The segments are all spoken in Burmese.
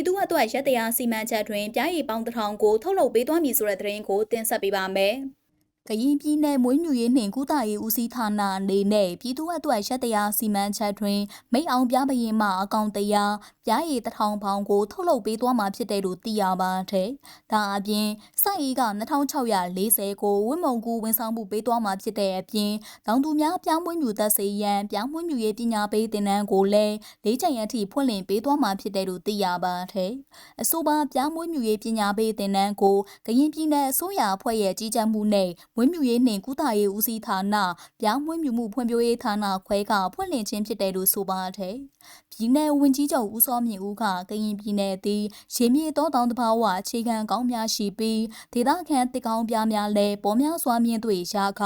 ပြည်သူ့အတွက်ရက်တရားစီမံချက်တွင်ပြားရည်ပေါင်း1000ကိုထုတ်လုပ်ပေးသွားမည်ဆိုတဲ့သတင်းကိုတင်ဆက်ပေးပါမယ်။ကရင်ပြည်နယ်မွေးမြူရေးနှင့်ကုသရေးဦးစီးဌာနအနေနဲ့ပြည်သူ့အတွက်ရက်တရားစီမံချက်တွင်မိတ်အောင်ပြပရင်မှအကောင့်တရားပြားရည်1000ပေါင်းကိုထုတ်လုပ်ပေးသွားမှာဖြစ်တယ်လို့သိရပါတယ်။ဒါအပြင်စိုက်အေးက2640ကိုဝင်းမုံကူဝန်ဆောင်မှုပေးသွားမှာဖြစ်တဲ့အပြင်တောင်သူများပြောင်းမွေးမြူသက်စေရန်ပြောင်းမွေးမြူရေးပညာပေးသင်တန်းကိုလည်း၄ချိန်အထိဖွင့်လှစ်ပေးသွားမှာဖြစ်တယ်လို့သိရပါတယ်။အဆိုပါပြောင်းမွေးမြူရေးပညာပေးသင်တန်းကိုကရင်ပြည်နယ်အစိုးရအဖွဲ့ရဲ့ကြီးကြပ်မှုနဲ့မွေးမြူရေးနှင့်ကုသရေးဦးစီးဌာနပြောင်းမွေးမြူမှုဖွံ့ဖြိုးရေးဌာနခွဲကဖွင့်လှစ်ခြင်းဖြစ်တယ်လို့ဆိုပါတယ်။ပြည်နယ်ဝန်ကြီးချုပ်ဦးစောမြင့်ဦးကကရင်ပြည်နယ်သည်ရေမြေတောတောင်တဘာဝအခြေခံကောင်းများရှိပြီးဒေသခံတစ်ကောင်းပြားများလည်းပေါ်များစွာမြင့်တွေ့ရာက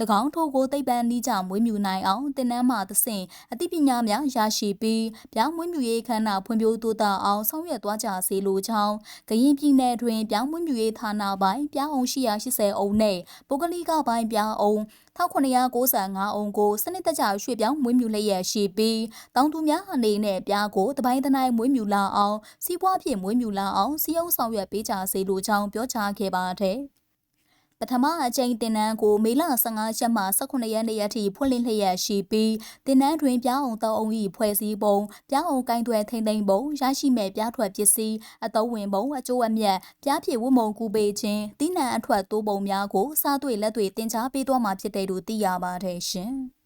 ၎င်းတို့ကိုသိပ္ပံနိကြမွေးမြူနိုင်အောင်တင်နန်းမှသဆင့်အသိပညာများရရှိပြီးပြောင်းမွေးမြူရေးခန္ဓာဖွံ့ဖြိုးတိုးတက်အောင်ဆောင်ရွက်သွားကြစေလိုကြောင်းကရင်ပြည်နယ်တွင်ပြောင်းမွေးမြူရေးဌာနပိုင်းပြောင်းအောင်880အုံနဲ့ပုဂ္ဂလိကပိုင်းပြောင်းအောင်1995အုံကိုစနစ်တကျရွှေ့ပြောင်းမွေးမြူလျက်ရှိပြီးတောင်သူများအနေနဲ့ပြားကိုတပိုင်းတနိုင်မွေးမြူလာအောင်စီးပွားဖြစ်မွေးမြူလာအောင်စီးအောင်ဆောင်ရွက်ပေးကြစေလိုကြောင်းပြောကြားခဲ့ပါတယ်။ပထမအကြိမ်တင်နန်းကိုမေလ15ရက်မှ18ရက်နေ့အထိဖွင့်လှစ်လျက်ရှိပြီးတင်နန်းတွင်ပြောင်းအောင်တောင်းအောင်၏ဖွဲ့စည်းပုံပြောင်းအောင်ကိုင်းတွယ်ထိမ့်သိမ့်ပုံရရှိမဲ့ပြားထွက်ပစ္စည်းအသုံးဝင်ပုံအကျိုးအမြတ်ပြားဖြစ်ဝတ်မုံကူပေးခြင်းတိနံအထွက်တိုးပုံများကိုစားတွေ့လက်တွေ့တင် जा ပေးသွားမှာဖြစ်တယ်လို့သိရပါတယ်ရှင်။